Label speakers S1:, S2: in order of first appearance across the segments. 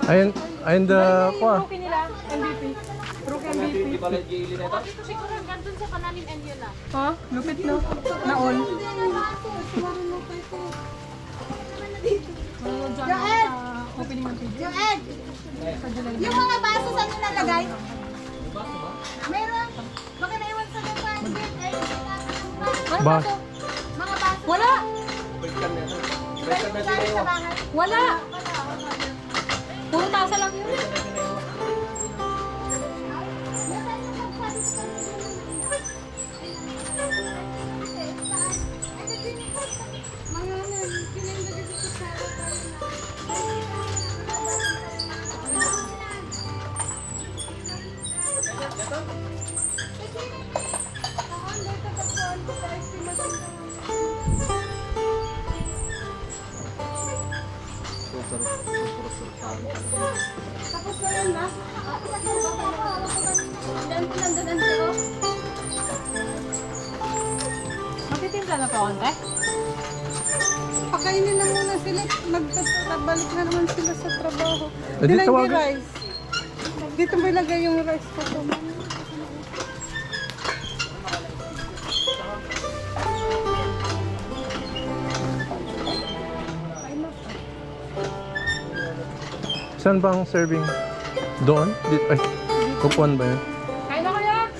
S1: Ayun the kwa.
S2: Rookie nila, MVP. Rookie MVP.
S3: Dito siguro hanggang dun sa kanalim and yun na.
S2: Ha? Lupit no? Naon. Joed! Opening ng video.
S4: Joed! Yung mga baso saan nyo nalagay? Meron. Baka naiwan sa lupa.
S1: Ba?
S4: Mga baso.
S2: Wala!
S4: Balik tayo sa bahay.
S2: Wala! Puro tasa lang yun.
S4: Tapos na yun na. Nandun ko.
S2: Matitimpla na pa konti?
S5: Pakainin na muna sila. Nagbalik na naman sila sa trabaho.
S1: Eh, di
S5: Dilang
S1: tawagan.
S5: rice. Dito ba ilagay yung rice ko po?
S1: Saan bang serving? Doon? Dito, ay, kupuan ba yun?
S2: Kain na kaya?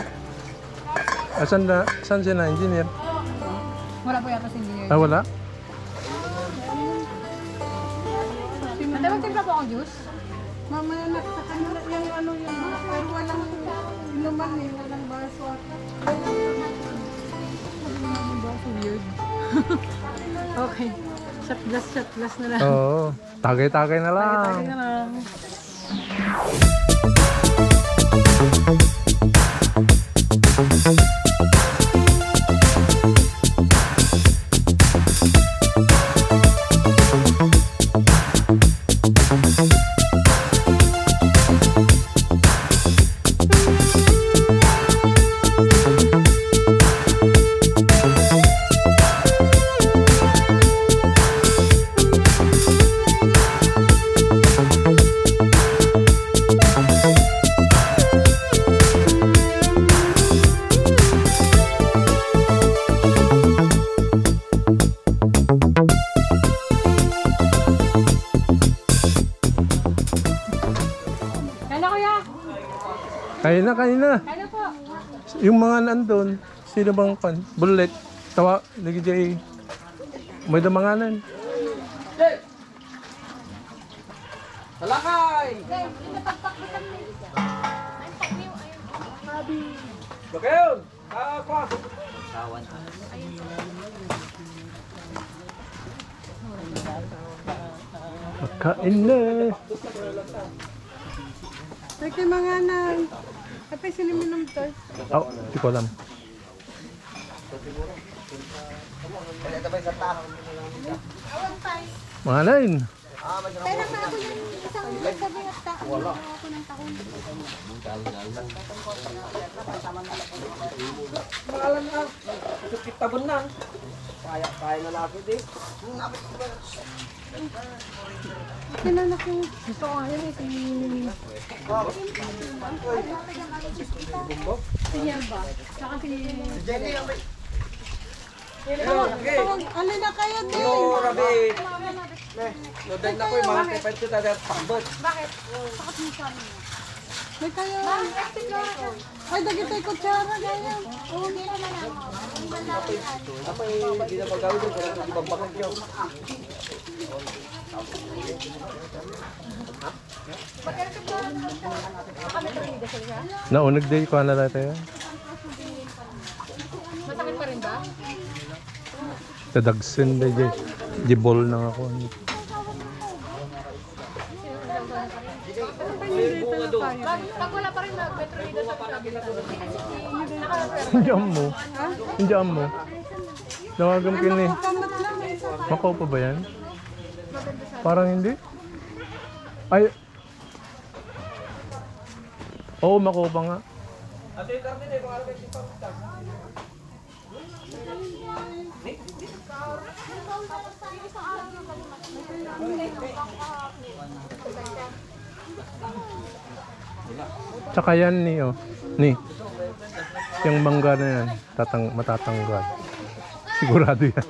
S1: Saan siya na engineer?
S2: Wala po yata si engineer.
S1: Ah, wala?
S2: Ate, magtimpla po akong juice?
S5: Mamaya na sa kanila yung ano yung pero walang inuman eh. Walang baso at
S2: Weird. Okay. Shot glass na lang.
S1: Oo. Tagay-tagay na lang.
S2: Tagay na lang. Kain na kuya!
S1: Kain na, kain na.
S2: Kain na po!
S1: Yung mga nandun, sino bang pan? Bullet. Tawa, lagi dyan. May damanganan.
S6: Salakay! Bakayon! Pas!
S1: Kain na.
S5: Nagkay mga nan. Kapay sila minum to.
S1: Oh, di ko alam. Mga nain.
S4: Kaya na ako yung isang sabi at wala ako ng taon.
S6: Maalam na! Sukit tabon na! Kaya na lapit eh!
S5: Kinanak yung
S2: Gusto ko nga yun eh, si Yerba. Saka si...
S5: alin na kayo din.
S6: Hello, Rabi! Lodan na ko yung mga kaipan ko tayo pakbot!
S5: May kayo. Ay, dagi tayo kutsara ganyan.
S6: Apa yung hindi na magawin doon? Kaya hindi magbakit yun!
S1: Naunag day ko na natin.
S2: Masakit pa rin ba?
S1: Tadagsin day day. Di ball na ako.
S2: Pag wala pa rin nag-petrolida sa sabi na
S1: Hindihan mo. Hindihan mo. Nawagam kini.
S5: Kamat lang.
S1: Makaw pa ba yan? Parang hindi. Ay. Oo, makaw pa nga.
S6: Ate, yung karne na yung mga alagay si Pamita.
S1: Tsaka yan ni, oh. Ni. Yung mangga na yan, matatanggal. Sigurado yan.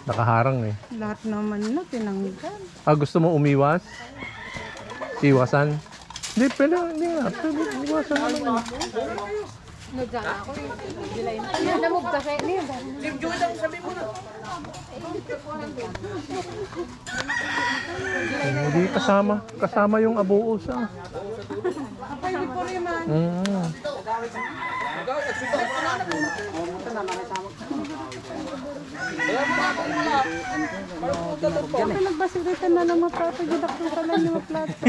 S1: Nakaharang eh.
S5: Lahat naman na tinanggal.
S1: Ah, gusto mo umiwas? Iwasan? Hindi, pwede, hindi nga. Pwede, iwasan mo lang.
S2: Nagdala ako eh. Yan, namog kasi.
S1: Hindi kasama. Kasama yung abuos ah.
S5: Kapay di po rin man. Kapay nagbasilitan na ng mga plato. Gidak ko ka lang yung mga plato.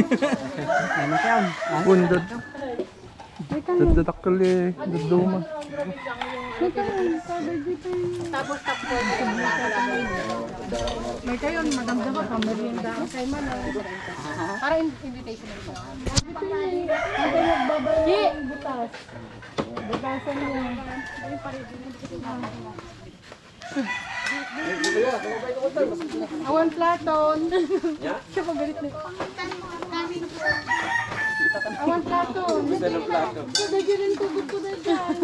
S1: Bundod. Dadadak kali. Duduma.
S5: May kayo, sabi dito yung...
S2: Tapos tapos.
S5: May kayo, maganda ka, pamerienda ang kay man.
S2: Para invitation na ito.
S5: Ang kayo magbabayo ng butas. Butasan niya. Awan platon. Siya pagalit na. Awan platon. Sadagyan rin tubig ko na dyan.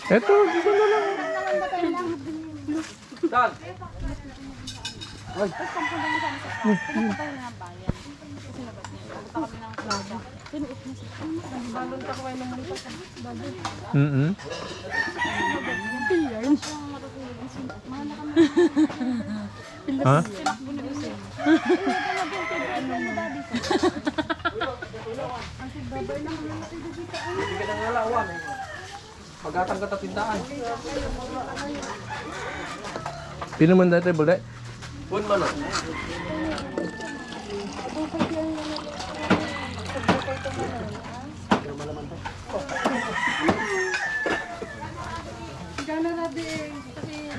S1: Eto, dito na lang.
S6: Dan.
S5: Balon ka kayo naman ito.
S1: Mm-mm. Ha?
S6: Hindi ka nang alawan. Magatang ka tindahan.
S1: Pinuman dati, bulay.
S6: Pun man ah.
S5: Gana rabi eh. Kasi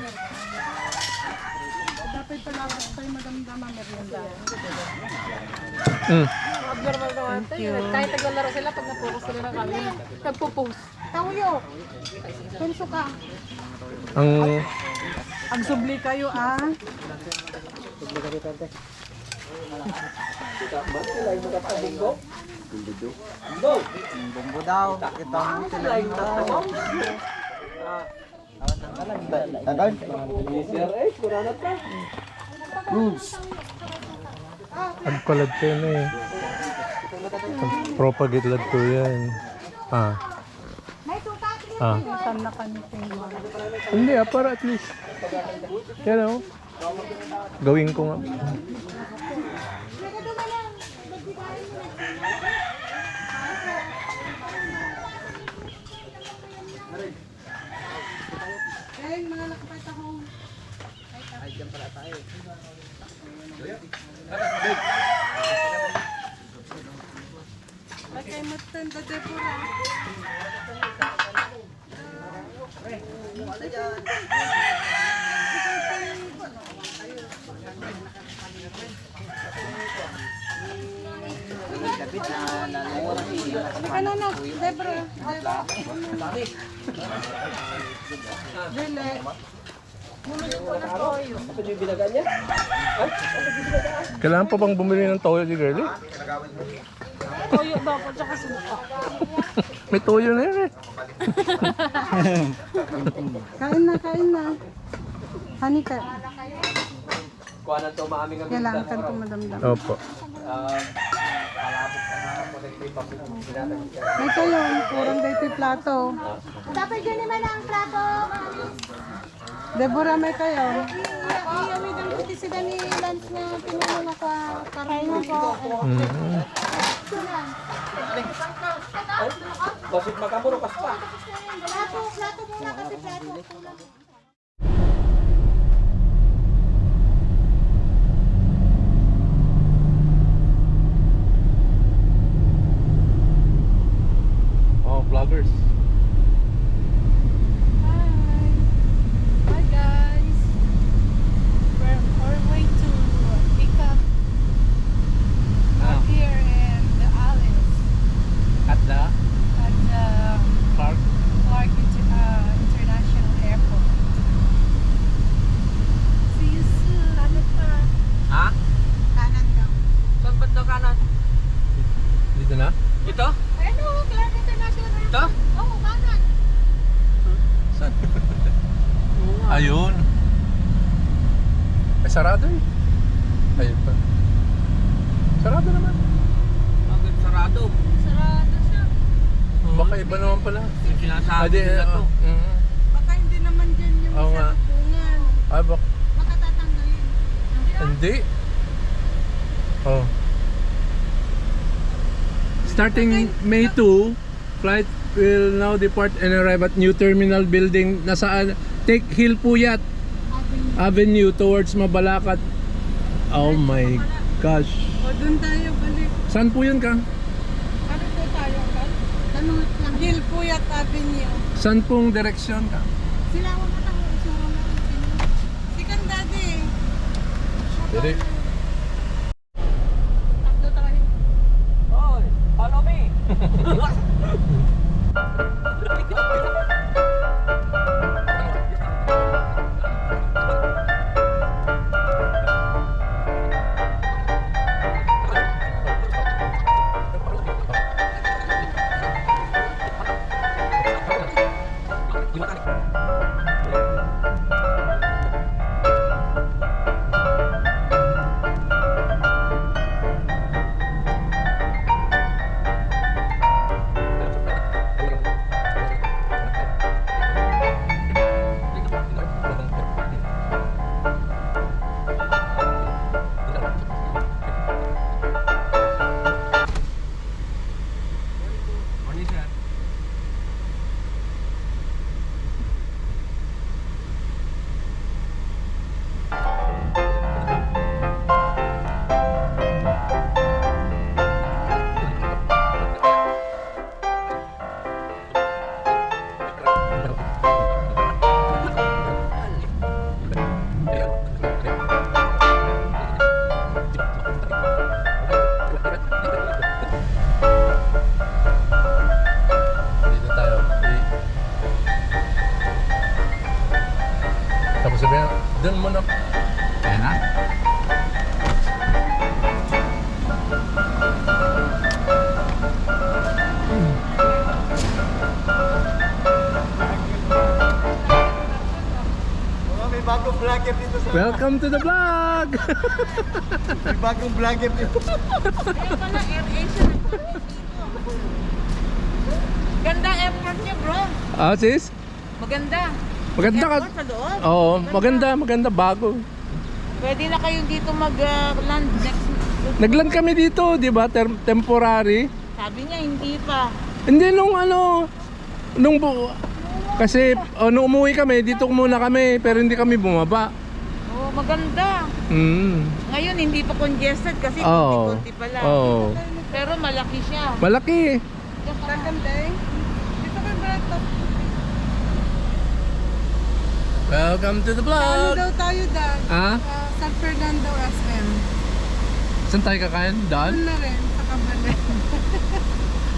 S5: dapat palabas tayo madamdama merienda.
S2: Abnormal naman tayo. Kahit naglalaro sila, pag napokus sila ng kami, nagpo-post.
S5: Tawyo. Penso ka.
S1: Ang
S5: Ang subli kayo ah.
S6: Bumbo daw. Kita mo sila yung tatlo. CRH, kuranat ka.
S1: agkalad kayo na eh. Propagate lad ko yan. Ah. Ah.
S5: Tan na kami tingin.
S1: Hindi ah, para at least. You know, gawin ko nga.
S5: Eh, mga nakapait ako. Ay, kay matanda Deborah. Ika na na, Deborah. Dili.
S6: Apa yung binagan niya?
S1: Kailangan pa bang bumili ng toyo si girlie?
S5: Toyo dapat tsaka suka.
S1: May toyo na yun eh.
S5: Kain na, kain na. Hani ka.
S6: Kuha na ito maaming ang
S5: Kailangan ka itong madamdam.
S1: Opo.
S6: Palabot ka na po na may pamilya sinatag ka.
S5: May kayo, kurang dito yung plato.
S4: Dapat yun naman ang plato, mami.
S5: Deborah, may kayo.
S4: Iyawi ng puti sila ni Lance na pinulong ako. Karay na po.
S1: Mm-hmm.
S6: Bakit makamuro ka pa?
S4: Plato muna kasi plato.
S1: Oh, vloggers.
S3: Hi guys! We're on our way to pick up here in the Alice
S1: At the
S3: at the
S1: park.
S3: Clark International
S1: Ay, sarado eh. Ayun pa. Sarado naman.
S6: Agad sarado.
S4: Sarado siya.
S1: Baka iba naman pala.
S6: Yung sinasabi nila to.
S5: Baka hindi naman dyan yung
S1: Oo nga.
S5: salubungan.
S1: Ah, baka.
S4: Baka tatanggalin.
S1: Hindi. Oh. Starting May 2, flight will now depart and arrive at new terminal building. Nasaan? Take Hill Puyat Avenue towards Mabalacat. Oh my gosh.
S5: O, doon tayo balik.
S1: Saan po yun ka?
S5: Ano po tayo, Kal?
S4: Tanong lang.
S5: Hill Puyat Avenue.
S1: Saan pong direksyon ka?
S4: Sila ako na lang. Isura na.
S5: Sikan, Daddy.
S1: Dili.
S4: Tatlo tayo.
S6: Oy, follow me. Morning, sir.
S1: Dito tayo. Tapos sabihin, doon muna. Kaya na?
S7: May bagong vlogger dito sa...
S1: Welcome to the vlog!
S7: May bagong vlogger dito.
S4: Kaya pala, AirAsia. Ganda airport niya, bro.
S1: Ah, sis?
S4: Maganda.
S1: Maganda ka.
S4: Airport sa loob.
S1: Oo, maganda, bago.
S4: Pwede na kayong dito mag-land next.
S1: Nagland kami dito, di ba? Temporary.
S4: Sabi niya, hindi pa.
S1: Hindi kasi nung umuwi kami, dito muna kami, pero hindi kami bumaba.
S4: Oo, maganda. Ngayon, hindi pa congested kasi
S1: Oo.
S4: konti-konti pa lang.
S1: Oo.
S4: Pero malaki siya.
S1: Malaki.
S5: Maganda eh. Dito kay Brad.
S1: Welcome to the
S5: Ano
S1: vlog.
S5: daw tayo, Dad?
S1: Ah?
S5: San Fernando SM.
S1: Saan tayo kakain? Daan?
S5: Doon na rin, sa Kabalen.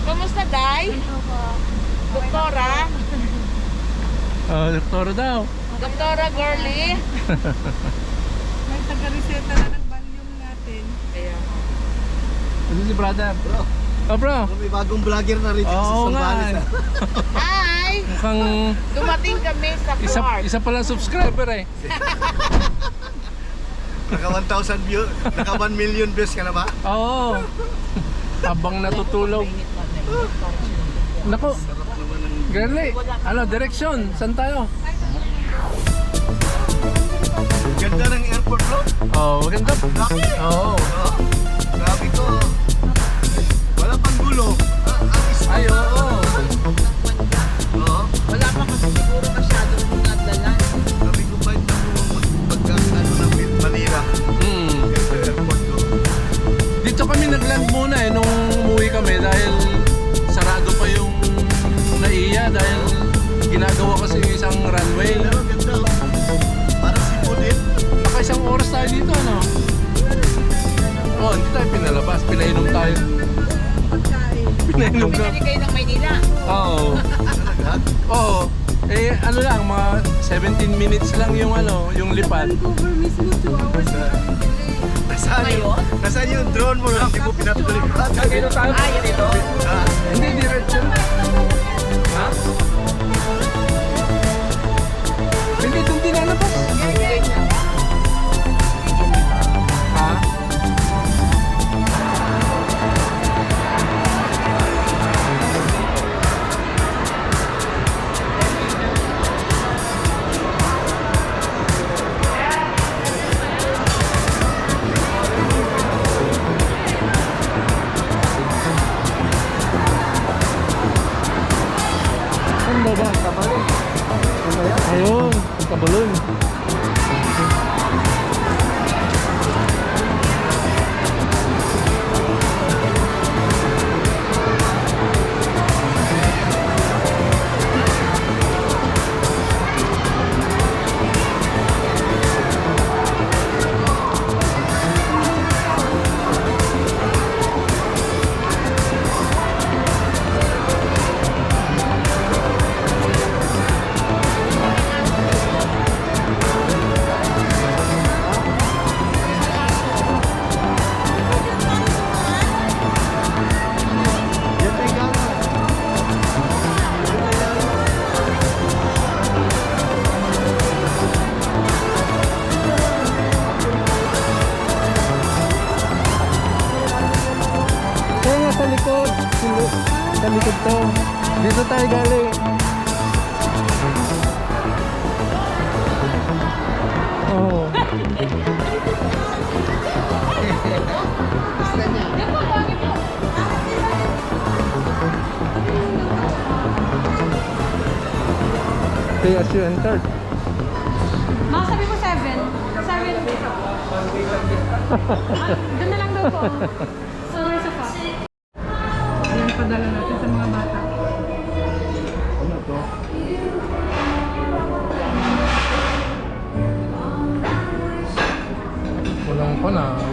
S4: Kamusta, Day? Doktora?
S1: Doktora daw.
S4: Doktora Girly?
S5: May taga-reseta na ng Valium natin.
S4: Kaya.
S1: Ano si brother? Bro. Oh, bro.
S7: May bagong vlogger na rin dito sa
S1: Oo nga.
S7: Sambales.
S4: Hi!
S1: Mukhang
S4: Dumating kami sa Clark.
S1: isa pala subscriber eh.
S7: Naka 1,000 views, naka 1 million views ka na ba?
S1: Oo. Habang natutulog. Nako. Girly, ano, direksyon? Saan tayo?
S7: Ganda ng airport, bro.
S1: Oh, maganda.
S7: Laki.
S1: Oo.
S7: Oh, grabe ko. Wala pang gulo.
S1: Ay, oo.
S7: Oo.
S4: Wala pa kasi siguro masyadong nadala.
S7: Sabi ko ba ito ng Manila. Ganda airport ko.
S1: Dito kami nagland muna eh nung umuwi kami dahil sarado pa yung NAIA dahil ginagawa kasi yung isang runway.
S7: Pero ganda. Parang Cebu din.
S1: Baka isang oras tayo dito, ano? Oh, hindi tayo pinalabas. Pinainom tayo.
S5: Pagkain.
S1: Pinainom ka.
S4: Pinili kayo ng Maynila.
S1: Oo.
S7: Talaga?
S1: Oo. Eh, ano lang, mga 17 minutes lang yung ano, yung lipad.
S5: Vancouver mismo, 2 hours na kami delay.
S7: Nasaan yung drone mo na hindi mo pinatuloy?
S6: Kaya tayo dito.
S7: Ah,
S1: Hindi, diretso. Ha? Hindi, itong dinalabas. likod. Sa likod to. Dito tayo galing. Oh. Pay as you entered.
S2: Mga sabi mo 7. 7. Doon na lang daw po. So, isa pa.
S5: Yan padala natin sa mga bata.
S7: Ano to?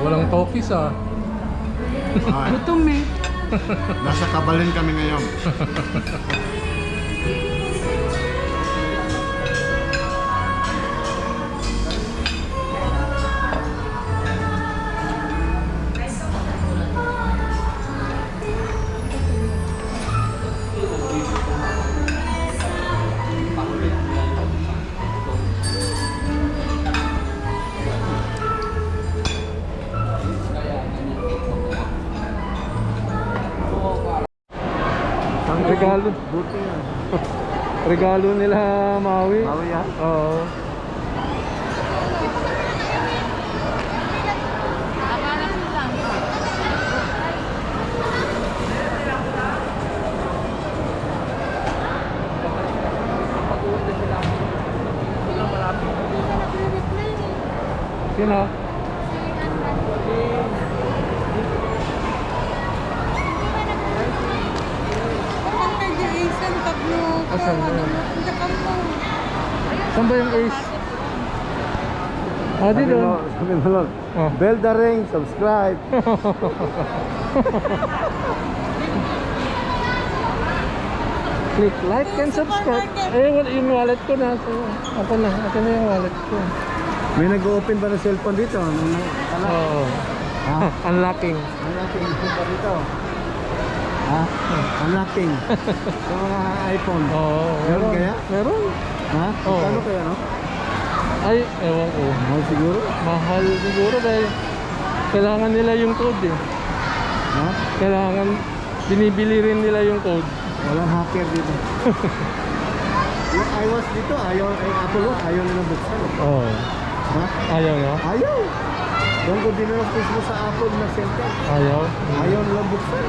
S1: Walang tokis ah.
S7: Ay,
S5: Gutom eh.
S7: nasa Kabalin kami ngayon.
S1: Ang regalo.
S7: Buti yan.
S1: Regalo nila Maui.
S7: Maui yan?
S1: Oo. Sino?
S5: Ang nag-iisan, tablo.
S1: Asan na yan? Saan ba yung ace? Ah, dito.
S7: Sabi mo lang,
S1: Oh.
S7: bell the ring, subscribe.
S1: Click like and subscribe. Eh, yung wallet ko na. So, ako na yung wallet ko.
S7: May nag-open ba ng cellphone dito? Ano?
S1: Oo.
S7: Ha?
S1: Unlocking.
S7: Unlocking pa dito. Ha? Unlocking. Sa mga iPhone.
S1: Oo.
S7: Meron kaya?
S1: Meron.
S7: Ha?
S1: Oo.
S7: Kano kaya, no?
S1: Ay, ewan ko.
S7: Mahal siguro?
S1: Mahal siguro dahil kailangan nila yung code eh.
S7: Ha?
S1: Kailangan, binibili rin nila yung code.
S7: Walang hacker dito. Yung iWatch dito, ayaw, ay Apple Watch, ayaw nila buksan.
S1: Oo.
S7: Ha?
S1: Ayaw nyo?
S7: Ayaw! Yung ko din na mo sa Apple na center.
S1: Ayaw?
S7: Ayaw nila buksan.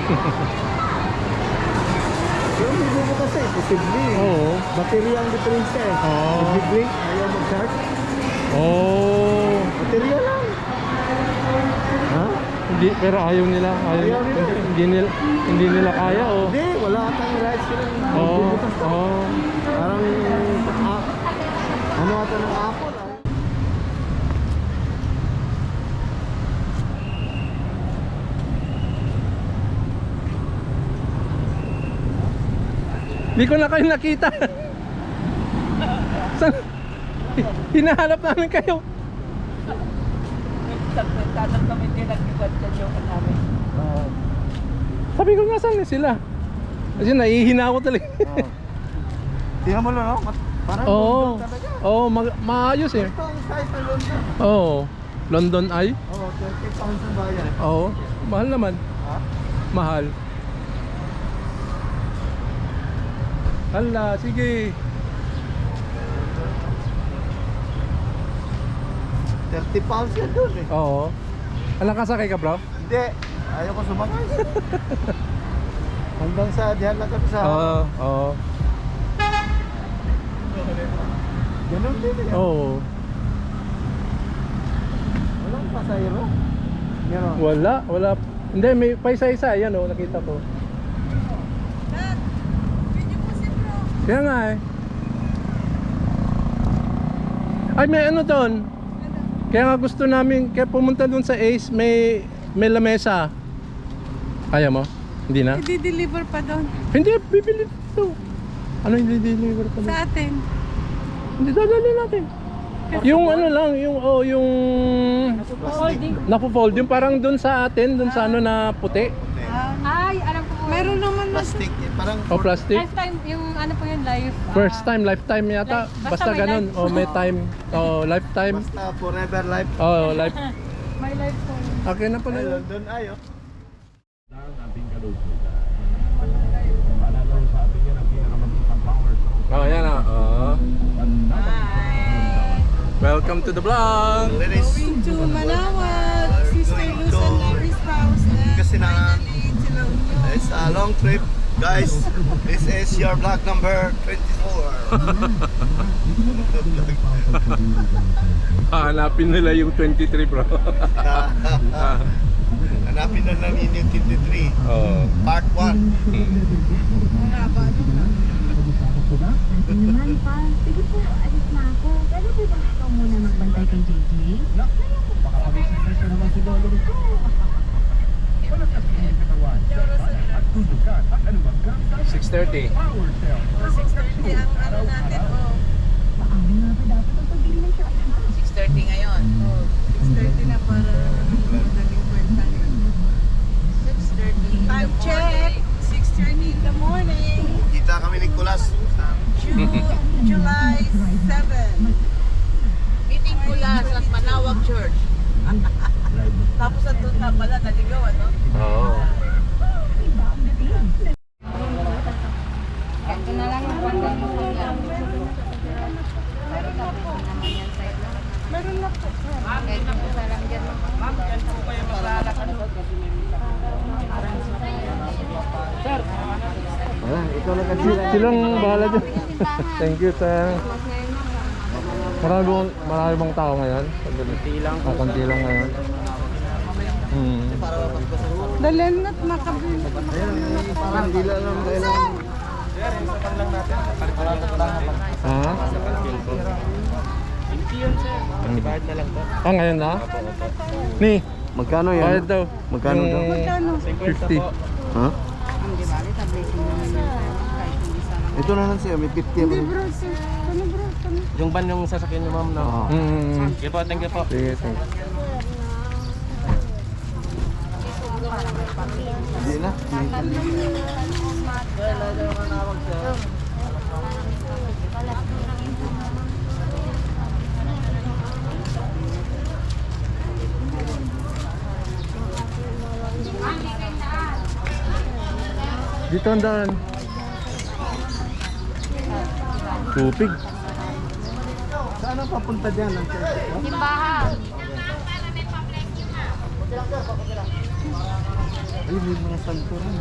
S7: Yung hindi mo kasi, posible.
S1: Oo.
S7: Baterya ang diferensya eh.
S1: Oo.
S7: Nag-break, ayaw mag-charge.
S1: Oh.
S7: Baterya lang. Ha?
S1: Hindi, pero ayaw nila.
S7: Ayaw nila.
S1: Hindi nila kaya oh.
S7: Hindi, wala atang rights sila.
S1: Oo.
S7: Bubukas na.
S1: Oo.
S7: Parang, ano ata ng Apple.
S1: Hindi ko na kayo nakita. Saan? Hinahanap namin kayo.
S6: Nagtatanong kami din nag-iwan sa iyo namin.
S1: Sabi ko nga saan sila. Kasi naihina ako talaga.
S7: Tingnan mo lang, no? Parang
S1: Oo.
S7: London talaga.
S1: Oo, maayos eh.
S7: Ito ang size ng London.
S1: Oo. London Eye.
S7: Oo, 30 pounds ang bayan.
S1: Oo. Mahal naman.
S7: Ha?
S1: Mahal. Hala, sige.
S7: 30 pounds yan doon eh.
S1: Oo. Alam kasakay ka bro?
S7: Hindi. Ayaw ko sumakay. Hanggang sa diyan lang kami sa...
S1: Oo. Oo.
S7: Ganun din eh.
S1: Oo.
S7: Walang pasayro. Meron.
S1: Wala. Hindi, may paisa-isa. Yan oh, nakita ko. Kaya nga eh. Ay, may ano doon. Kaya nga gusto namin, kaya pumunta doon sa Ace, may lamesa. Kaya mo? Hindi na?
S5: I-deliver pa doon.
S1: Hindi, bibili dito. Ano hindi deliver pa doon?
S5: Sa atin.
S1: Hindi, dadali natin. Yung ano lang, yung napo-fold, yung parang doon sa atin, doon sa ano na puti.
S2: Ay, alam ko po.
S5: Meron naman na
S7: Plastic eh. Parang...
S1: O plastic.
S2: Lifetime, yung ano po yun, life.
S1: First time, lifetime yata.
S2: Basta
S1: Basta
S2: may
S1: ganun.
S2: life.
S1: O may time. O lifetime.
S7: Basta forever life.
S1: O life.
S2: My life po.
S1: Akin na pala
S7: Ay,
S1: yun.
S7: London ayo.
S1: Oh, yan na. Welcome to the vlog.
S7: Ladies,
S5: Going to Manawag, Sister Luz and Larry's house. And
S7: kasi na
S5: finally, to La Union.
S7: it's a long trip, guys. This is your vlog number 24.
S1: Hanapin nila yung 23, bro.
S7: Hanapin na namin yung 23,
S1: Oh.
S7: part 1.
S8: Naman pa. Sige po, alis na ako. Pero di ba ikaw muna magbantay kay JJ? Baka mag-isip na naman si Lolo nito.
S1: 6:30.
S5: 6:30 ang ano natin, oh.
S8: Paano nga ba dapat ang pagbilang siya?
S2: 6:30 ngayon.
S5: 6:30 na para madaling kwenta yun.
S2: 6:30.
S5: Time check, 6:30 in the morning,
S7: Kita kami ni Kulas.
S5: July 7.
S2: Meeting pula sa Manawag Church. Tapos andun na pala, naligaw, ano?
S1: Oo.
S8: Ito na lang ang pagbilang mo kanya.
S5: Meron na po.
S8: Kahit yung isa lang dyan.
S1: Silang bahala dyan. Thank you, sir. Marami bang tao ngayon? Konti lang. Konti lang ngayon.
S5: Dalhin na't makabili.
S7: Kandila lang tayo.
S1: Ha? Ah, ngayon na? Ni,
S7: Magkano
S1: bayad daw.
S7: Magkano daw?
S5: Magkano?
S1: 50.
S7: Ha? Ito na lang siya, may 50
S5: Hindi
S7: naman.
S5: bro, sir. Ano bro? Ano?
S6: Yung van yung sasakyan niyo, ma'am, na.
S7: Oo.
S6: Sige po, thank you po.
S1: Sige, thank you.
S7: Hindi na.
S1: Dito ang daan. Tupig.
S7: Saan ang papunta dyan?
S8: Simbahan.
S7: Ay, may mga santo rin.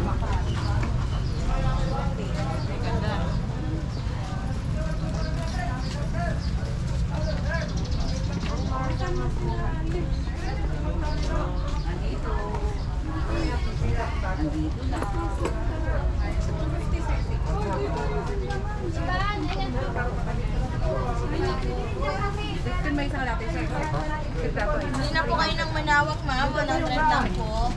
S4: Hindi na po kayo ng Manawag, ma'am. 100 lang po.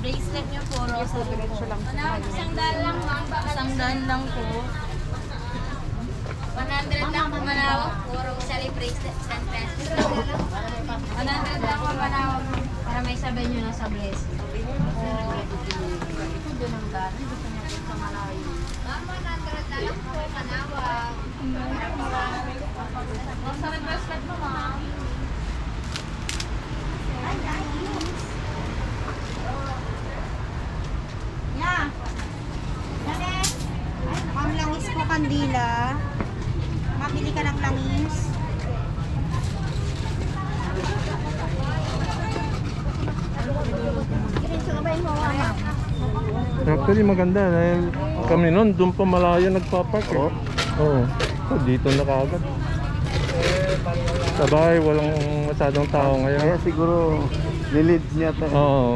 S4: Bracelet niyo po, rosary po. Manawag, isang daan lang, ma'am. Isang daan lang po. 100 lang po Manawag po. Rosary bracelet, San Francisco. 100 lang po Manawag. Para may sabay nyo na sa blessing. Doon ang daan. Gusto niya po sa malayo. Ma'am, 100 lang po Manawag. Rosary bracelet mo, ma'am. Yeah. Ma'am, langis po kandila. Mabili ka ng langis.
S1: Actually maganda dahil kami noon doon pa malayo nagpa-park eh. Oo. So, dito na kaagad. Sabay, walang masyadong tao
S7: Kaya
S1: ngayon.
S7: siguro, nilids niya tayo.
S1: Oo.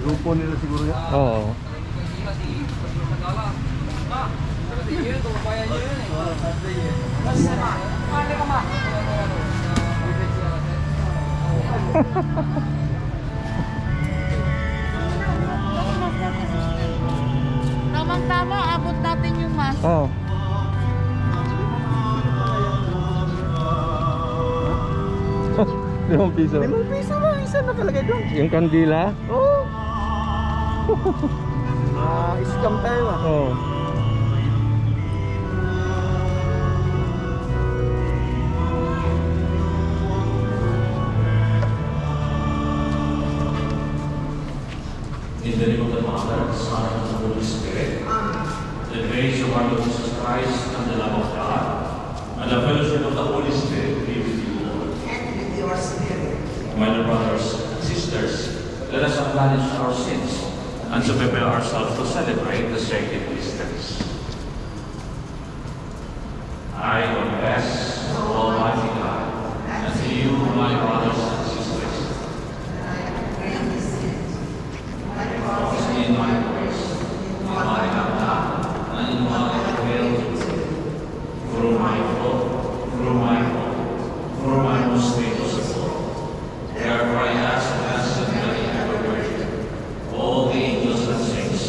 S7: Grupo nila siguro yan.
S1: Oo.
S8: Tamang-tama, abot natin yung mas.
S1: Oo. 5 piso.
S7: 5 piso lang, isa nakalagay doon.
S1: Yung kandila?
S7: Oo. Scam tayo ah.
S1: Oo.
S9: the name of the Father, the Son, and the Holy Spirit. The grace of our Lord Jesus Christ and the love of God and the fellowship of the Holy Spirit be with you all.
S2: And with your spirit.
S9: My dear brothers and sisters, let us acknowledge our sins and to prepare ourselves to celebrate the sacred mysteries. I confess to Almighty God and to you, my brothers and sisters,
S2: I have greatly sinned. My fault
S9: in my words, in what I have done, and in what I have failed to do, through my fault, through my most grievous fault. Therefore I ask and ask that Mary ever Virgin, all the angels and saints,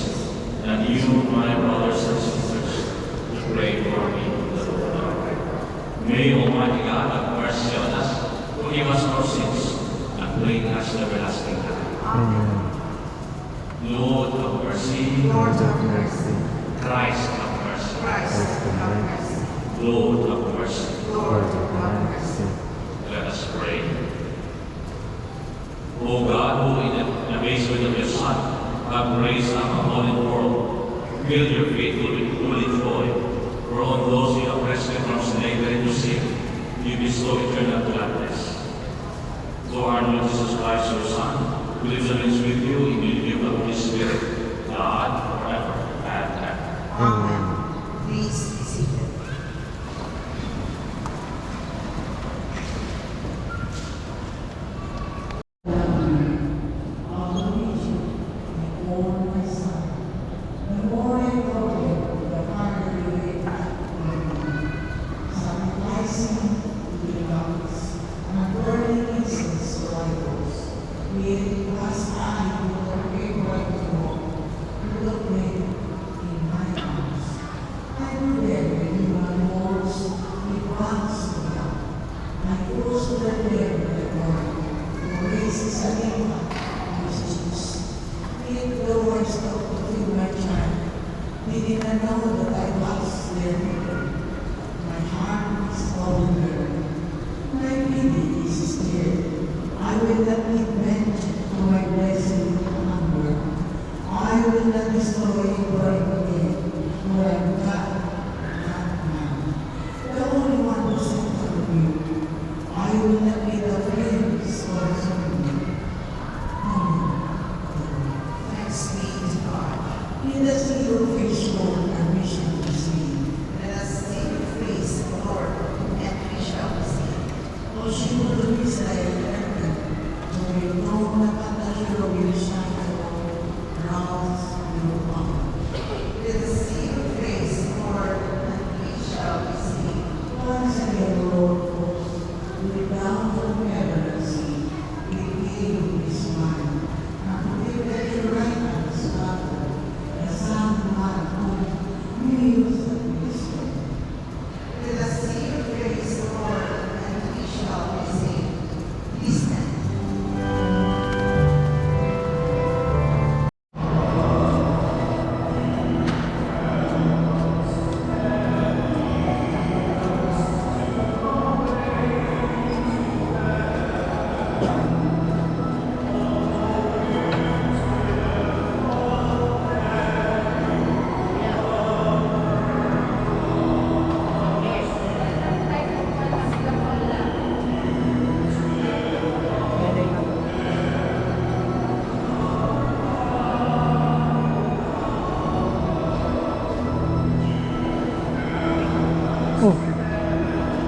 S9: and you, my brothers and sisters, to pray for me to the Lord our God. May Almighty God have mercy on us, forgive us our sins, and bring us to everlasting life. Lord have mercy.
S1: Lord have mercy.
S9: Christ have mercy.
S2: Christ, have mercy.
S9: Lord have mercy.
S2: Lord, have mercy.
S9: Let us pray. O God, who in the amazement of your Son have raised up a fallen world, fill your faithful with holy joy, for on those you have rescued from slavery to sin, you bestow eternal gladness. O our Lord Jesus Christ, your Son, who lives and reigns with you in unity of the Holy Spirit, God, forever and ever.
S2: Amen. Please be seated.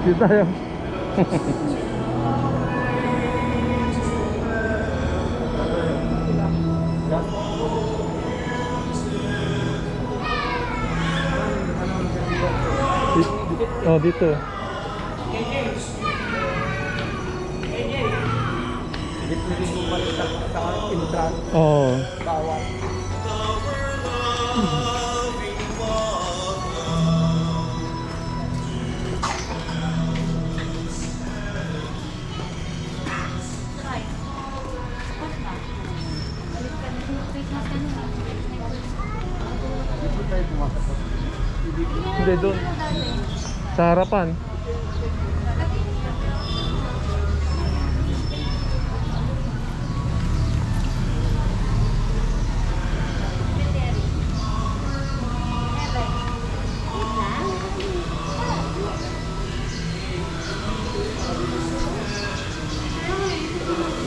S1: Dito tayo. Oh, dito. Oh. Hindi doon. Sa harapan.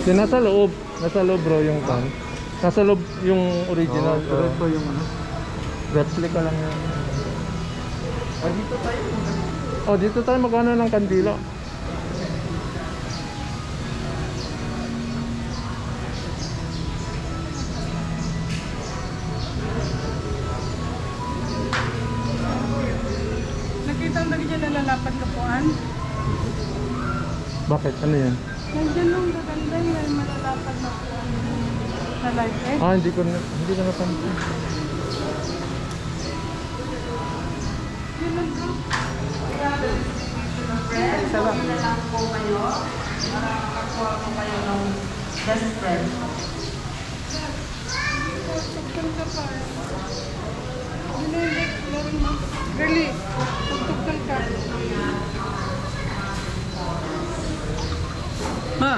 S1: Yung nasa loob. Nasa loob bro yung kan. Nasa loob yung original.
S7: pero ito yung ano.
S1: Replica lang yan. Oh, dito tayo magkano ng kandila.
S5: Nakita mo lagi dyan na lalapad na puan?
S1: Bakit? Ano yan?
S5: Nandiyan nung maganda yung malalapad na puan. Sa live eh.
S1: Ah, hindi ko napansin.
S5: Yun lang bro. Tugtog ka pa. Yun na yung laro mo. Girlie, tugtog ka.
S1: Ha?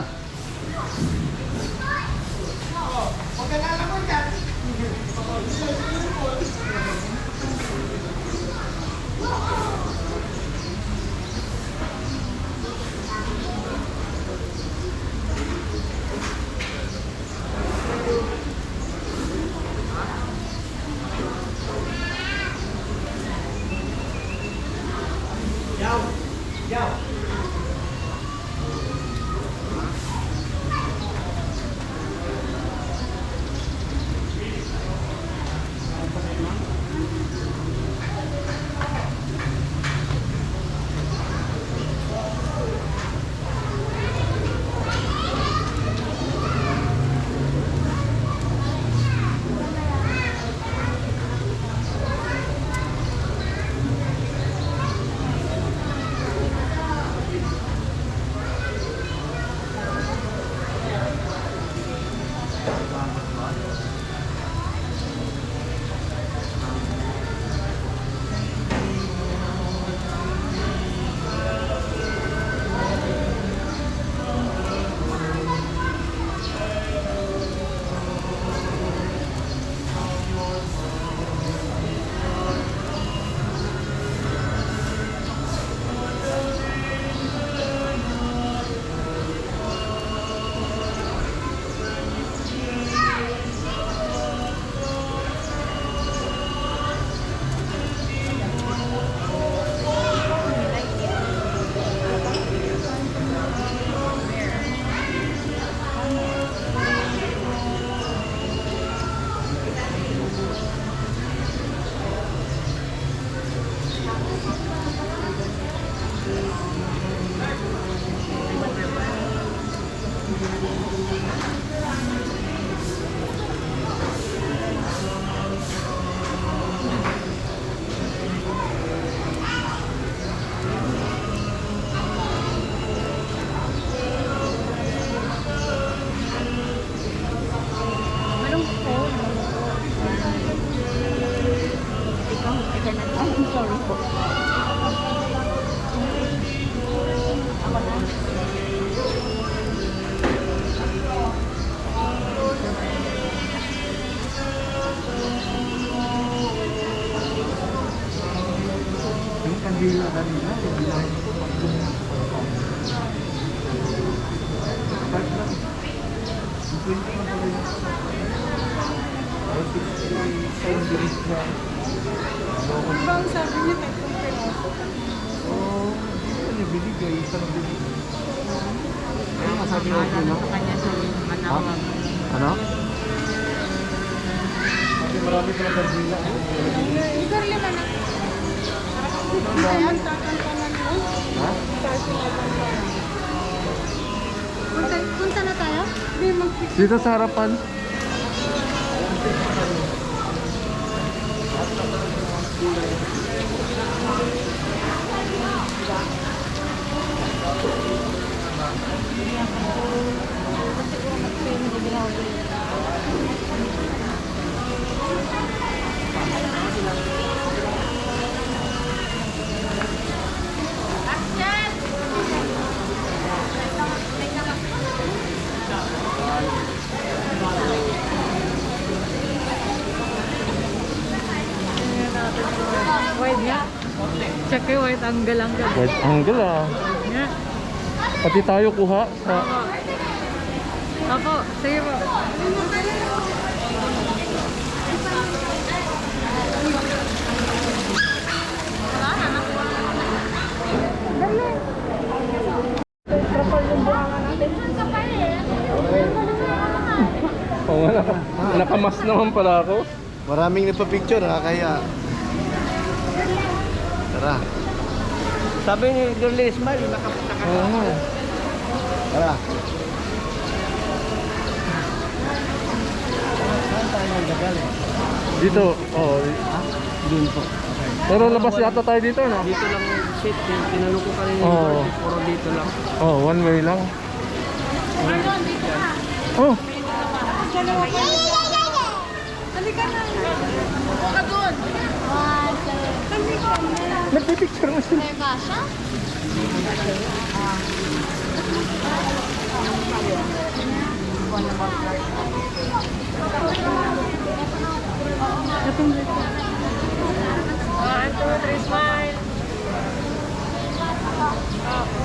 S5: Ano ba ang sabi niya? Tatlong peraso.
S7: Ano?
S5: Igor lima na. Ayan, tatantanan mo.
S7: Ha?
S5: Punta na tayo? Hindi, mag-fix.
S1: Dito sa harapan.
S3: Wide nga. Check yung wide angle lang ka.
S1: Wide angle ah.
S3: Nga.
S1: Pati tayo kuha sa
S3: Opo, sige po.
S1: Oo nga, nakamas naman pala ako.
S7: Maraming nagpa-picture, nakakaya. Tara.
S6: Sabi ni Girlie Smile,
S1: Oo nga.
S7: Tara.
S1: Dito, oo.
S6: Doon po.
S1: Pero labas yata tayo dito, no?
S6: Dito lang shit, tinanong ko kanina
S1: Oo.
S6: puro dito lang.
S1: Oh, one way lang. Oh,
S5: Halika na.
S1: nagpipicture mo sila.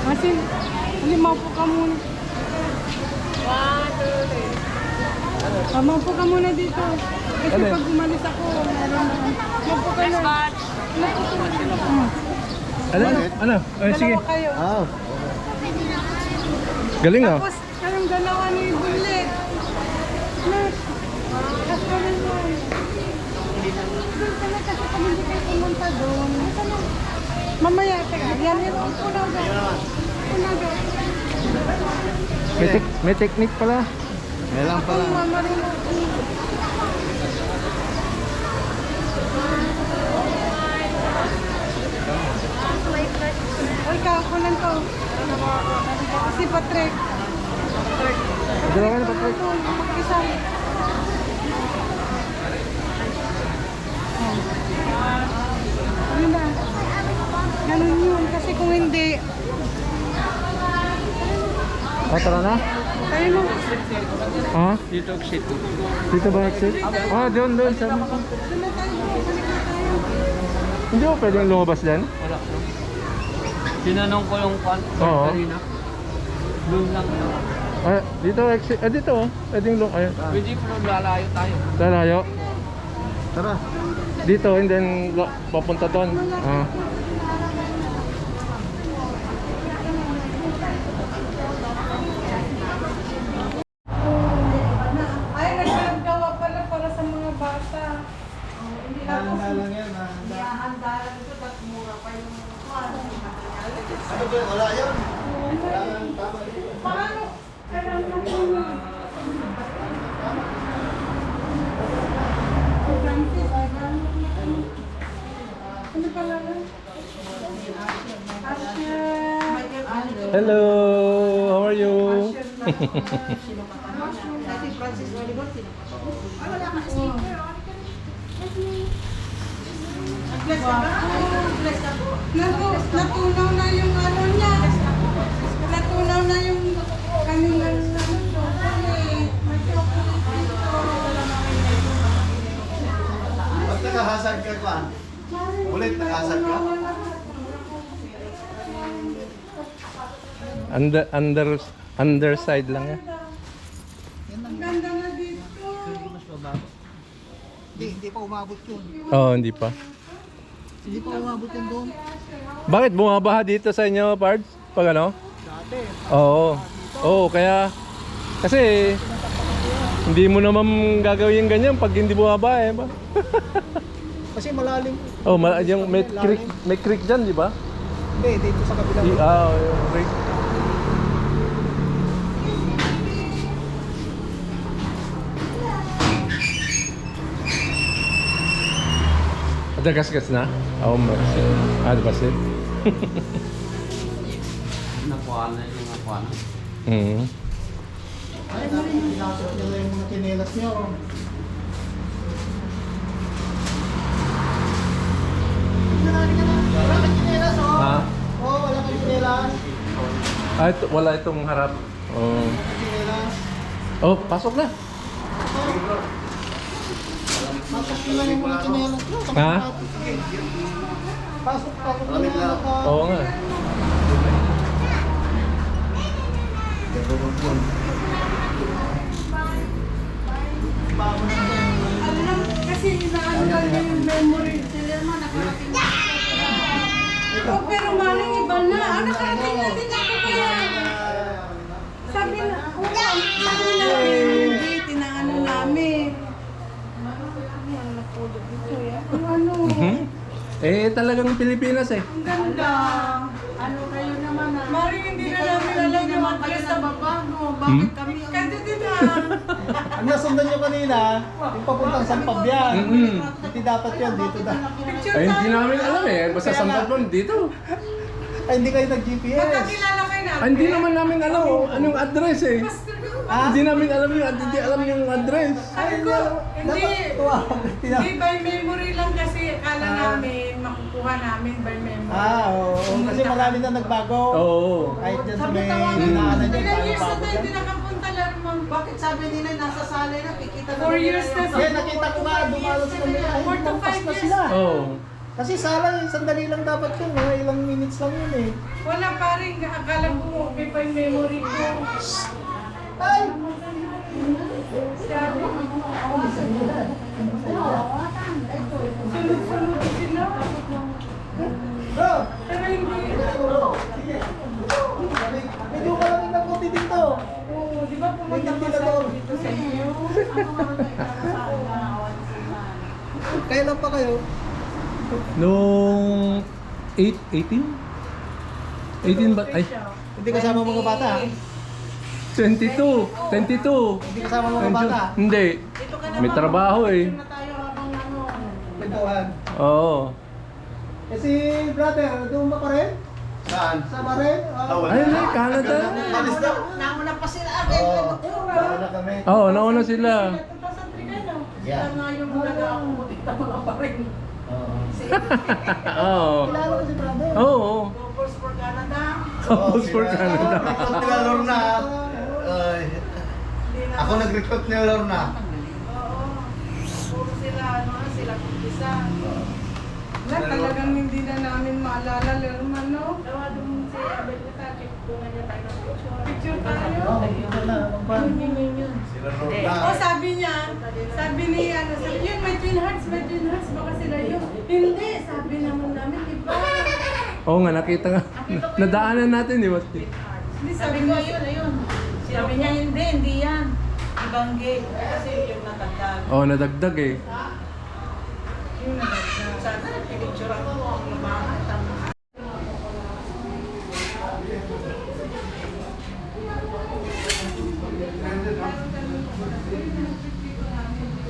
S5: Masin, maupo ka muna. Maupo ka muna dito. Kasi
S1: Ano?
S5: pag umalis ako, meron na. Maupo ka na.
S1: Ano? Ano? Ay, sige.
S5: Dalawa kayo.
S7: Ah,
S1: Galing ah.
S5: Tapos, kayong dalawa ni Bullet. Look. Tapos kami mo. Doon ka na kasi kung hindi kayo pumunta doon. Ito na. Mamaya, teka. Yan yung unaga. Unaga.
S1: May technique pala.
S7: may lang pala.
S5: Kung marunong. Uy, kakunan ko. Si Patrick.
S1: Dalawa ka na, Patrick.
S5: Ito, mag-isa. Yun na. Ganun yun. Kasi kung hindi,
S1: Ah, tara na.
S5: tayo mo.
S1: Ah?
S6: Dito shit.
S1: Dito ba exit? Ah, doon. Sabi ko.
S5: Doon na tayo. Balik na tayo.
S1: Hindi ko pwedeng lumabas dyan.
S6: Wala. Tinanong ko yung
S1: Oo.
S6: kanina. Doon lang.
S1: Ah, dito exit. Ah, dito oh. Pwedeng ayun.
S6: Pwede pero lalayo tayo.
S1: Lalayo.
S7: Tara.
S1: Dito and then papunta doon. Ah.
S5: Ay, nagagawa pala para sa mga bata. Hindi tapos. Handalan ito, tapos mura pa yung
S7: Ano ba? Wala yun.
S5: paano? Kailangan mo Francis, ano pala yun? Asher.
S1: Hello. How are you?
S5: Natunaw na yung ano niya. Natunaw na yung kanilang ano, chocolate. May chocolate dito.
S7: Ba't nakahasag ka pa? Ulit nakahasag ka?
S1: Underside lang yan.
S5: Ang ganda na dito.
S6: Hindi pa umabot yun.
S1: Oo, hindi pa.
S6: Hindi pa umabot yun doon.
S1: Bakit bumabaha dito sa inyo, Pards? Pag ano?
S6: Dati.
S1: Oo. Oo, kaya kasi hindi mo naman gagawin ganyan pag hindi bumabaha eh ba?
S6: Kasi malalim.
S1: Oh, yung may creek diyan, di ba?
S6: Hindi, dito sa kabila.
S1: Yung creek. Dagasgas na? Oo, basit.
S6: Nakuha na yung nakuha na.
S1: Mm.
S6: Ay, pinasok nyo na yung mga chinelas nyo. Wala kang chinelas, oh.
S1: Ha?
S6: Oh, wala kang chinelas.
S1: Ah, wala itong harap. Oh.
S6: Chinelas.
S1: Oh, pasok na.
S6: Pasok nyo lang yung mga chinelas nyo.
S1: Ha?
S6: Pasok nyo lang.
S1: Oo nga.
S5: Alam, kasi inaano lang niya yung memory. Oh, pero maling iba na. Nakarating na din ako kaya. Sabi na, sabi namin, hindi, tinaano namin. Ang napulog dito yan. Ano?
S1: Eh, talagang Pilipinas eh.
S5: Ang ganda. Ano kayo naman ah? Maring hindi na namin alam yung address na babago. Bakit kami? Kasi din ah.
S6: Ang nasundan nyo kanina, yung papuntang Sampab yan. Hindi dapat yun, dito na.
S5: Picture
S1: Ay, hindi
S5: tayo.
S1: namin alam eh. Basta Sampag mo dito.
S6: Ay, hindi kayo nag-GPS.
S5: Magkakilala kayo natin.
S1: Ah, hindi naman namin alam kung anong address eh. Hindi namin alam hindi alam yung address.
S5: Sabi ko, hindi. Hindi by memory lang kasi akala namin makukuha namin by memory.
S6: Oo. Kasi marami na nagbago.
S1: Oo.
S6: Kahit dyan sa
S5: Sabi
S6: may
S5: tawagan
S6: hinaanan
S5: mo.
S6: dyan,
S5: Ilang years na
S6: bago
S5: tayo
S6: dyan.
S5: hindi nakapunta Larmang. Bakit sabi nila nasa sala na kikita na 4 years na
S6: Kaya nakita ko nga, dumalos sa kanila. Ay,
S5: 4 to 5
S6: lampas na
S5: years.
S6: sila.
S1: Oo.
S6: Kasi sala, sandali lang dapat yun. Mga ilang minutes lang yun eh.
S5: Wala pa rin. Akala ko okay by memory ko.
S6: Ay!
S5: Sabi ko, sunod-sunod sila.
S6: Bro!
S5: Pero hindi.
S6: Medyo ka lang ng konti dito.
S5: Oo, di ba pumunta
S6: Hindi
S5: pa
S6: na
S5: sa
S6: to.
S5: dito sa inyo?
S6: Kailan pa kayo?
S1: Nung 18? 18 ba? Ay,
S6: Hindi kasama mga bata.
S1: 22. 22.
S6: Hindi kasama mga bata.
S1: Hindi. May trabaho eh.
S5: Na tayo habang ano.
S6: Pintuan.
S1: Oo.
S6: Eh si brother, doon ba pa rin?
S7: Saan?
S6: Sa ba rin?
S1: Ay, hindi, Canada.
S7: Alis na.
S5: Nauna pa sila agad.
S7: Bago na kami.
S1: Oo, nauna sila.
S5: 2003 ka na.
S7: Yeah.
S5: Sila nga yung nag-aumutik na mga pa rin.
S1: Oo.
S6: Kilala ko si brother.
S1: Oo.
S5: Goals for Canada.
S1: Couples for Canada.
S7: Nag-recruit nila Lorna. Ay, ako nag-recruit nila Lorna.
S5: Oo. Puro sila, ano na, sila kumpisa. Wala, talagang hindi na namin maalala, Lerman, no? Tawa doon si Abel kita, bunga niya tayo ng picture. Picture tayo.
S7: Sila Lorna.
S5: O sabi niya, sabi ni, ano, sabi yun, may twin hearts, baka sila yun. Hindi, sabi naman namin, iba.
S1: Oo nga, nakita nga. Nadaanan natin, di ba?
S5: Hindi, sabi niya,
S2: ayun. Sabi niya, hindi yan. Ibang gate. Kasi yung natagdag.
S1: Oo, nadagdag eh.
S5: yun na. Sana, pinicture ako ang lumahat.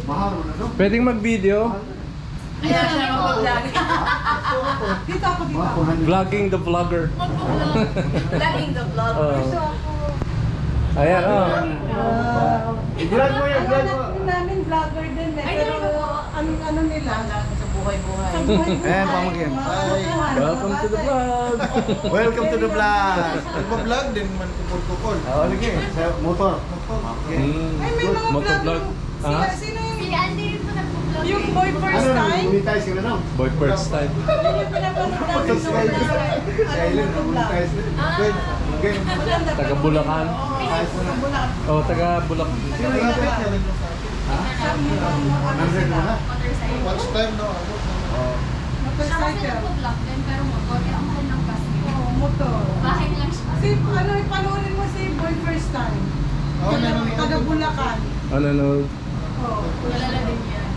S7: Mahal mo na no?
S1: Pwedeng mag-video.
S2: Kaya siya mag-vlog.
S5: Dito ako, dito.
S1: Vlogging the vlogger.
S2: Vlogging the vlog.
S1: Oo. Ayan, oh.
S7: I-vlog mo yan, vlog mo.
S5: Namin vlogger din eh. Pero ano nila?
S2: Sa buhay-buhay.
S5: Sa buhay
S7: Ayan, pamangkin.
S1: Welcome to the vlog.
S7: Welcome to the vlog. Nagpa-vlog din man tukol-tukol. Oo, lagi. Sa motor. Okay.
S5: Ay, may mga
S1: Motovlog.
S5: vlog.
S1: Ah?
S5: Sino yung,
S4: Si Andy rin po nag-vlog.
S5: yung boy first time?
S7: Hindi tayo sila no?
S1: Boy first time.
S5: Yun yung pinapanood namin nung
S7: Silent,
S5: ano vlog.
S7: tayo sila. Good. Okay.
S1: Taga Bulacan.
S7: Ayos mo na.
S1: Oh, taga Bulacan.
S7: Sino yung kapit niya? Nandun mo na. Watch time no? Oo.
S4: Siya kasi
S5: Motorcycle.
S4: nag-vlog din, pero motor. Kaya ang mahal ng gas niya.
S5: Oo, motor.
S4: Bahay lang siya.
S5: Si, ano, panoorin mo si boy first time.
S7: Oo, nanonood.
S5: Taga Bulacan.
S1: Ano, no?
S5: Oo.
S4: Kilala din yan.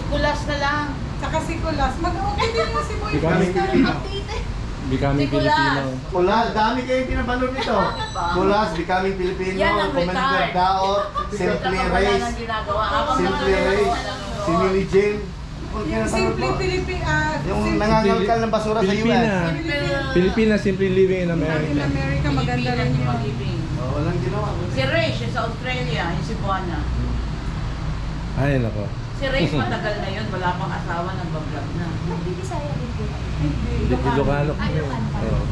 S2: Kulas na lang.
S5: Saka si Kulas. Mag-okay din mo si boy
S1: Becoming
S5: first time.
S4: Update.
S1: Becoming
S2: Nicolas.
S1: Filipino.
S7: Kulas, dami kayo pinapanood nito. Kulas, Becoming Filipino,
S2: Yan ang
S7: Commander
S2: retired.
S7: Daot, Simply
S2: Wala
S7: Race,
S2: nang ginagawa. Habang
S7: Simply Race, si Millie Jane.
S5: Yung Simply Philippine,
S7: Yung nangangalkal ng basura sa US.
S1: Filipina. Filipina simply living in
S5: in
S1: America.
S5: America, maganda rin yun.
S2: Pag-ibig.
S7: Oh, walang ginawa.
S2: Si Ray, siya sa Australia, yung si Buana.
S1: Ay, nako.
S2: Si Ray, matagal na yun, wala pang asawa, nag-vlog na.
S4: Nagbibisaya din po.
S1: Ilocano.
S4: Ilocano pa.
S1: Oo.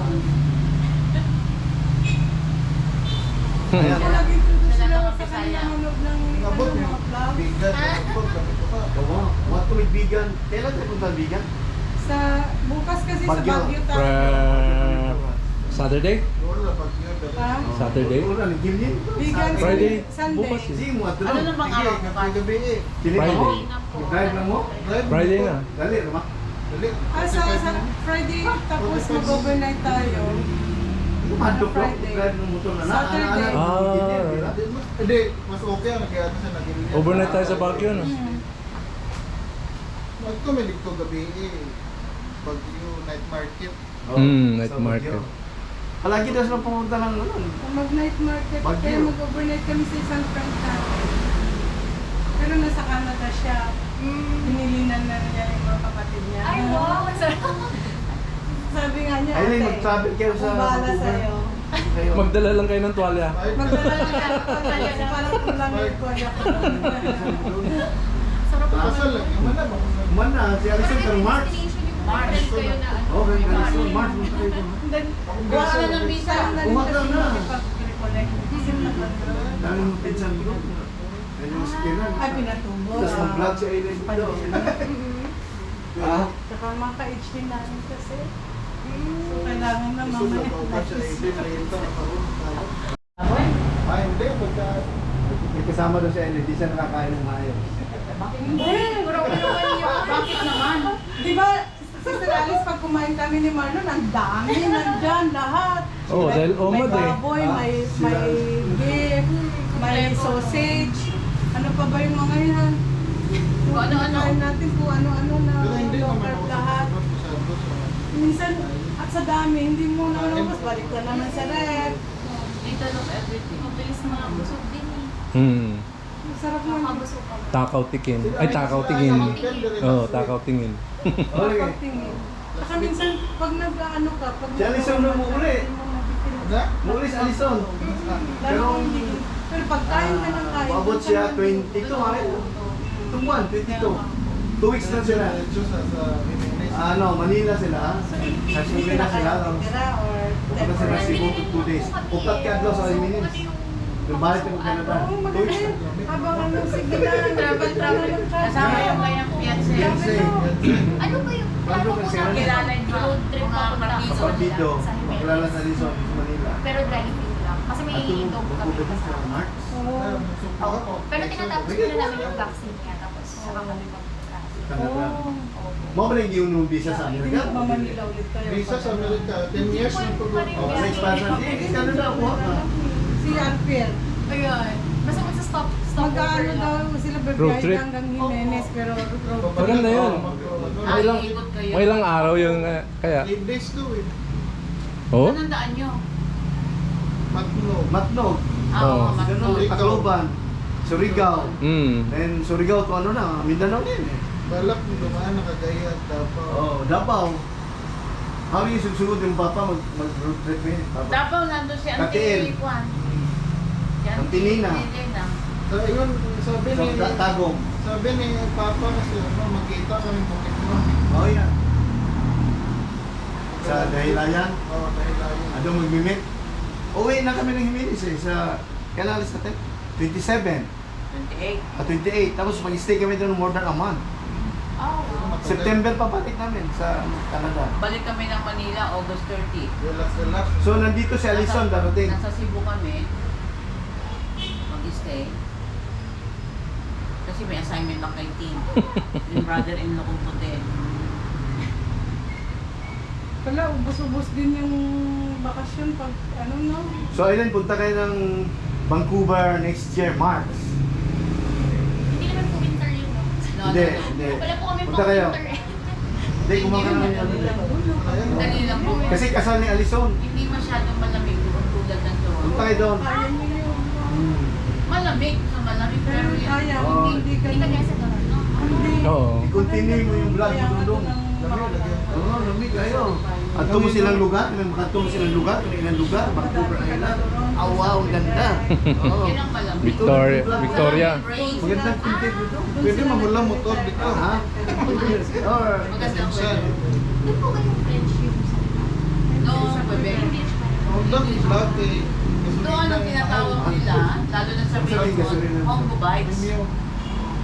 S7: Ayan.
S5: Lagi dito sila
S4: Talagang
S5: sa
S4: Bisaya.
S5: kanilang manok ng
S7: Abot
S5: ano,
S7: niyo.
S5: mga vlog.
S7: Bigan. Abot. Ganito pa. Oo. What to make vegan? Kailan tayo punta vegan?
S5: Sa bukas kasi sa
S7: Baguio.
S5: Baguio tayo.
S1: Saturday?
S5: Ha?
S1: Saturday?
S5: Vegan
S1: Friday?
S5: Sunday.
S1: Bukas eh.
S2: Ano namang araw mo ka?
S1: Friday.
S6: Drive lang mo?
S1: Friday na.
S6: Dali, naman. Dali.
S5: Sa Friday, tapos mag-overnight tayo.
S6: Madok lang.
S5: Friday.
S6: Drive ng motor na.
S5: Saturday.
S6: Hindi, mas okay ang nag-iano sa naging.
S1: Overnight tayo sa Baguio, no?
S6: Magtumilig to gabi eh. Baguio night market.
S1: Night market.
S6: Palagi daw sila pumunta ng ano.
S5: Mag-night market.
S6: Baguio.
S5: Kaya mag-overnight kami sa isang friend natin. Pero nasa Canada siya. Pinilinan na niya yung mga kapatid niya.
S4: Ay, wow, ang sarap.
S5: Sabi nga niya,
S6: Ayun,
S5: ate,
S6: mag-travel kayo sa
S5: kung bahala
S6: Vancouver.
S5: sa'yo.
S1: Magdala lang kayo ng tuwalya.
S5: Magdala lang siya. Kasi parang kulang yung kuya ko.
S4: Sarap po.
S6: Asal lang, yung man na, si Alison
S4: Pero
S6: kang
S4: may
S6: March.
S4: destination yung mga friends kayo na ano.
S6: Okay, Alison, March.
S5: Then,
S2: Wala na ng visa.
S6: Umaga na.
S5: Pag-recollect. Isip na control.
S6: Dami mong pinsan ko. Ayun yung spiral.
S5: Ay, pinatubo.
S6: Tapos mag-vlog sa Aileen daw. Ah?
S5: Tsaka mga ka-HD namin kasi. So, kailangan na mamaya.
S6: Ay, hindi. Pagka may kasama doon si Aileen, di siya nakakain ng maayos.
S5: Hindi! Bakit naman? Di ba, Sister Alice, pag kumain kami ni Marlon, ang dami nandyan, lahat.
S1: Oh, dahil
S5: May
S1: omad eh.
S5: baboy, may beef, may sausage. Ano pa ba yung mga yan?
S2: Kung ano-ano.
S5: Kain natin kung ano-ano na low carb lahat. Minsan, at sa dami, hindi mo na lumabas, balik ka naman sa rep.
S2: Dito look everything.
S4: Mabilis mga busog din eh.
S5: Masarap mo.
S4: Makabusog ka.
S1: Takaw tikin. Ay, takaw tingin. Oo, takaw tingin.
S6: Okay.
S5: Tingin. Saka minsan, pag nag-ano ka, pag
S6: Si Alison na umuuli. Muuli si Alison. Pero,
S5: Pero pag kain ka ng kain,
S6: Paabot
S5: doon ka
S6: siya
S5: na-
S6: 22 ha? 22. 2 weeks lang sila. Ano, Manila sila. Sa Sibin na sila.
S5: Tira or
S6: Pupunta sila sa Cebu for 2 days. Upat ka adlaw sa Iminis. Balik ng Canada.
S5: Oo,
S6: 2 weeks
S5: maganda.
S6: lang.
S5: Habang ano, sige na, travel.
S2: Kasama yung kayang fiancé.
S6: Fiancé.
S4: Ano ba yung
S6: Plano
S4: plano
S6: ka
S4: mo
S6: siya?
S4: na
S2: Kilala yung
S4: road trip
S2: mga
S4: papunta
S2: partido.
S4: sa
S6: Partido.
S4: Manila, sa Jimenez.
S6: Makilala sa Luzon, sa Manila.
S4: Pero driving lang. Kasi may
S6: At
S4: dog kami
S6: sa
S4: kasama.
S6: March.
S4: Oo. Pero tinatapos muna namin yung vaccine niya. Tapos saka kami magpunta.
S6: Canada. Mo ba yung yung visa sa Amerika?
S5: Mamanila ulit tayo.
S6: Visa sa Amerika, 10 years na po.
S4: Pwede
S6: Oh,
S4: pa rin
S6: sa expansion. Canada ako ha.
S5: Si Alpier.
S4: Ayun. Basta magsa-stop
S5: Magkaano
S4: over lang.
S5: daw sila
S1: Road
S5: bebiyay
S1: trip.
S5: hanggang Jimenez, pero road trip.
S1: Maganda yun.
S2: Ah,
S1: May ilang,
S2: iikot kayo.
S1: may ilang araw yung kaya.
S6: 8 days to eh.
S1: Oh?
S2: Anong daan nyo?
S6: Matnog.
S2: Ah,
S1: Oo.
S2: oo,
S6: Ganun,
S2: Matnog.
S6: Tacloban. Surigao.
S1: Mm.
S6: Then Surigao to ano na, Mindanao din eh.
S10: Balak mo dumaan nakagaya Davao.
S6: Oh, Davao. Kami yung susunod yung papa mag-road trip eh. Papa.
S2: Davao nandun si
S6: Katiil.
S2: Auntie Juan.
S6: Antinina.
S2: Antinina.
S10: So, yun, sabi
S6: Sa
S10: ni,
S6: Tagum.
S10: sabi ni Papa kasi ano, magkita kami bukit mo.
S6: Oh, yan. Sa Dahilayan.
S10: Oo, dahil ayun.
S6: Ano mag-meet? Uwi na kami ng Jimenez eh. Sa, kailan alis natin? 27.
S2: 28.
S6: 28. Tapos mag-stay kami doon more than a month.
S2: Oh.
S6: September pa balik namin sa Canada.
S2: Balik kami ng Manila, August 30.
S10: Relax.
S6: So nandito si Alison darating.
S2: Nasa Cebu kami. Mag-stay. Kasi may assignment ng kay team. Yung brother-in-law kong puti.
S5: Wala, ubos-ubos din yung bakasyon pag ano no.
S6: So ayun, punta kayo ng Vancouver next year, March.
S4: Hindi naman po winter yun. No?
S2: No,
S6: Hindi,
S2: no, no.
S6: hindi.
S4: Wala po kami
S6: Punta
S4: pang
S6: kayo.
S4: winter eh.
S6: Hindi, kumakain naman yung
S2: Dali lang po.
S6: Kasi kasal ni Alison.
S2: Hindi masyadong malamig doon tulad ng Toronto.
S6: Punta kayo doon.
S5: Kaya niyo yun.
S2: Malamig, pero
S5: Pero
S2: yun.
S5: kaya,
S6: Oo.
S5: hindi ka
S4: Hindi ka kaya sa Toronto.
S5: Hindi.
S1: Oo.
S6: I-continue mo yung vlog mo doon. Oo, lamig kayo. At mo silang lugar, makatumo mo silang lugar, ilang lugar, Vancouver Island. Ah, wow, ang ganda. Oo.
S2: Yun ang malamig.
S1: Victoria.
S6: Magandang content mo doon.
S10: Pwede mahula motor dito.
S6: Ha? Or,
S2: Magandang weather.
S4: Doon po kayong French yung
S2: No, Quebec.
S4: English pa rin.
S10: Vlog eh.
S2: Doon ang tinatawag nila, lalo na sa Richmond, Hongo Bites.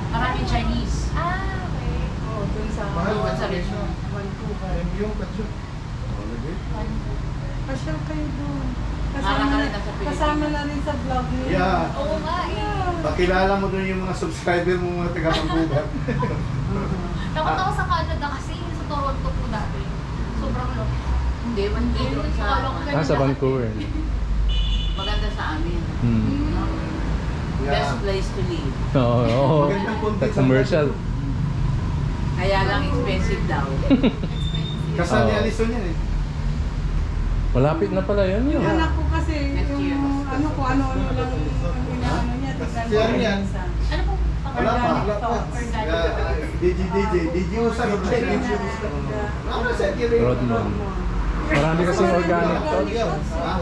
S2: Maraming Chinese.
S4: Ah, okay.
S5: Oo, dun sa
S10: Mahal
S2: Doon sa
S10: sa
S2: Richmond.
S5: Vancouver.
S10: Yung katso.
S5: Pasyal kayo doon.
S2: Para ka rin nasa Pilipinas.
S5: kasama na rin sa vlog niya.
S6: Yeah.
S4: Oo nga eh.
S6: Pakilala mo doon yung mga subscriber mo, mga taga Vancouver.
S4: Takot ako sa Canada kasi yung sa Toronto po dati. Sobrang loko.
S2: Hindi, hindi doon sa...
S1: Sa Vancouver.
S2: Maganda sa amin.
S6: Yeah.
S2: Best place to live.
S1: Oo, oo.
S6: Magandang content
S1: Sa commercial.
S2: Kaya lang expensive daw.
S6: Kasal ni
S1: Oo.
S6: Alison yan eh.
S1: Malapit na pala yan yun.
S5: Yung anak ko kasi,
S2: Next year.
S5: yung ano ko, ano-ano lang ang inaano niya. tignan ko
S10: Siya
S5: lang
S10: yan.
S5: minsan.
S4: Ano pong
S6: Wala pa.
S5: Organic to, organic.
S6: DJ Usa. Ano sa
S1: Rodmond. Marami kasing organic to.
S6: Ah,